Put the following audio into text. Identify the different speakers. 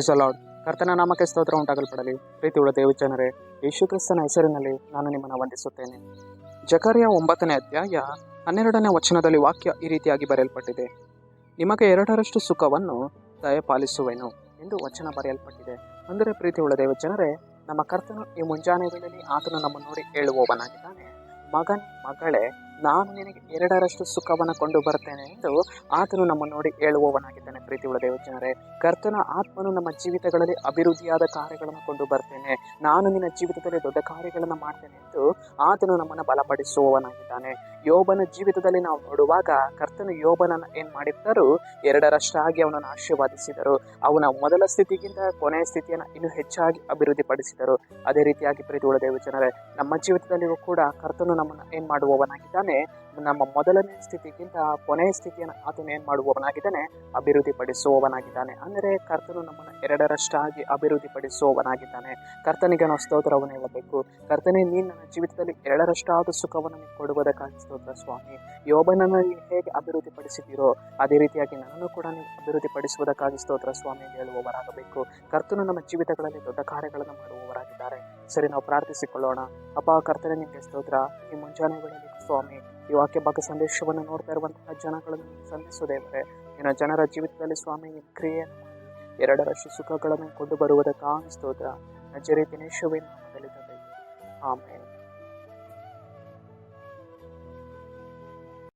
Speaker 1: Praise the lord. ಕರ್ತನ ನಾಮಕ್ಕೆ ಸ್ತೋತ್ರ ಉಂಟಾಗಲ್ಪಡಲಿ. ಪ್ರೀತಿಯುಳ್ಳ ದೇವಜನರೇ, ಯೇಸು ಕ್ರಿಸ್ತನ ಹೆಸರಿನಲ್ಲಿ ನಾನು ನಿಮ್ಮನ್ನು ವಂದಿಸುತ್ತೇನೆ. ಜಕರ್ಯ 9ನೇ ಅಧ್ಯಾಯ 12ನೇ ವಚನದಲ್ಲಿ ವಾಕ್ಯ ಈ ರೀತಿಯಾಗಿ ಬರೆಯಲ್ಪಟ್ಟಿದೆ. ನಿಮಗೆ 2ರಷ್ಟು ಸುಖವನ್ನು ದಯಪಾಲಿಸುವೆನು ಎಂದು ವಚನ ಬರೆಯಲ್ಪಟ್ಟಿದೆ. ಅಂದರೆ ಪ್ರೀತಿಯುಳ್ಳ ದೇವಜನರೇ, ನಮ್ಮ ಕರ್ತನು ಈ ಮುಂಜಾನೆ ವೇಳೆಯಲ್ಲಿ ಆತನು ನಮ್ಮನ್ನು ನೋಡಿ ಹೇಳುವವನಾಗಿದ್ದಾನೆ. ಮಗನೇ, ಮಗಳೇ, ನಾನು ನಿನಗೆ 2ರಷ್ಟು ಸುಖವನ್ನು ಕೊಂಡು ಬರ್ತೇನೆ ಎಂದು ಆತನು ನಮ್ಮನ್ನು ನೋಡಿ ಹೇಳುವವನಾಗಿದ್ದಾನೆ. ಪ್ರೀತಿಯುಳ್ಳ ದೇವಜನರೇ, ಕರ್ತನ ಆತ್ಮನು ನಮ್ಮ ಜೀವಿತಗಳಲ್ಲಿ ಅಭಿವೃದ್ಧಿಯಾದ ಕಾರ್ಯಗಳನ್ನು ಕೊಂಡು ಬರ್ತೇನೆ, ನಾನು ನಿನ್ನ ಜೀವಿತದಲ್ಲಿ ದೊಡ್ಡ ಕಾರ್ಯಗಳನ್ನು ಮಾಡ್ತೇನೆ ಎಂದು ಆತನು ನಮ್ಮನ್ನು ಬಲಪಡಿಸುವವನಾಗಿದ್ದಾನೆ. ಯೋಬನ ಜೀವಿತದಲ್ಲಿ ನಾವು ನೋಡುವಾಗ ಕರ್ತನು ಯೋಬನನ್ನು ಏನು ಮಾಡಿದ್ದರು, 2ರಷ್ಟಾಗಿ ಅವನನ್ನು ಆಶೀರ್ವಾದಿಸಿದರು. ಅವನ ಮೊದಲ ಸ್ಥಿತಿಗಿಂತ ಕೊನೆಯ ಸ್ಥಿತಿಯನ್ನು ಇನ್ನೂ ಹೆಚ್ಚಾಗಿ ಅಭಿವೃದ್ಧಿಪಡಿಸಿದರು. ಅದೇ ರೀತಿಯಾಗಿ ಪ್ರೀತಿಯುಳ್ಳ ದೇವಜನರೇ, ನಮ್ಮ ಜೀವಿತದಲ್ಲಿಯೂ ಕೂಡ ಕರ್ತನು ನಮ್ಮನ್ನು ಏನು ಮಾಡುವವನಾಗಿದ್ದಾನೆ, ನಮ್ಮ ಮೊದಲನೇ ಸ್ಥಿತಿಗಿಂತ ಕೊನೆಯ ಸ್ಥಿತಿಯನ್ನು ಆತನು ಏನು ಮಾಡುವವನಾಗಿದ್ದಾನೆ, ಅಭಿವೃದ್ಧಿಪಡಿಸುವವನಾಗಿದ್ದಾನೆ. ಅಂದರೆ ಕರ್ತನು ನಮ್ಮನ್ನು 2ರಷ್ಟಾಗಿ ಅಭಿವೃದ್ಧಿಪಡಿಸುವವನಾಗಿದ್ದಾನೆ. ಕರ್ತನಿಗೆ ನಾವು ಸ್ತೋತ್ರವನ್ನು ಹೇಳಬೇಕು. ಕರ್ತನೇ, ನೀನು ನನ್ನ ಜೀವಿತದಲ್ಲಿ 2ರಷ್ಟಾದ ಸುಖವನ್ನು ನೀವು ಕೊಡುವುದಕ್ಕಾಗಿ ಸ್ತೋತ್ರ ಸ್ವಾಮಿ. ಯೋಬನನ್ನು ನೀವು ಹೇಗೆ ಅಭಿವೃದ್ಧಿಪಡಿಸಿದ್ದೀರೋ ಅದೇ ರೀತಿಯಾಗಿ ನನ್ನನ್ನು ಕೂಡ ನೀವು ಅಭಿವೃದ್ಧಿಪಡಿಸುವುದಕ್ಕಾಗಿ ಸ್ತೋತ್ರ ಸ್ವಾಮಿ ಎಂದು ಹೇಳುವವರಾಗಬೇಕು. ಕರ್ತನು ನಮ್ಮ ಜೀವಿತಗಳಲ್ಲಿ ದೊಡ್ಡ ಕಾರ್ಯಗಳನ್ನು ಮಾಡುವವರಾಗಿದ್ದಾರೆ. ಸರಿ, ನಾವು ಪ್ರಾರ್ಥಿಸಿಕೊಳ್ಳೋಣ. ಅಪ್ಪ ಕರ್ತನೇ, ನಿಮಗೆ ಸ್ತೋತ್ರ. ಈ ಮುಂಜಾನೆ ವೇಳೆಯಲ್ಲಿ ಸ್ವಾಮಿ, ಈ ವಾಕ್ಯ ಭಾಗ ಸಂದೇಶವನ್ನು ನೋಡ್ತಾ ಇರುವಂತಹ ಜನಗಳನ್ನು ಸಂಧಿಸುವುದೇವರೇ, ನಿನ್ನ ಜನರ ಜೀವಿತದಲ್ಲಿ ಸ್ವಾಮಿ ನಿಮ್ಮ ಕ್ರಿಯೆಯನ್ನು ಮಾಡಿ 2ರಷ್ಟು ಸುಖಗಳನ್ನು ಕೊಂಡು ಬರುವುದಕ್ಕಾಗಿ ಸ್ತೋತ್ರ. ನಜರೇತಿನ ಯೇಸುವಿನ ನಾಮದಲ್ಲಿ ತಂದೆ, ಆಮೆನ್.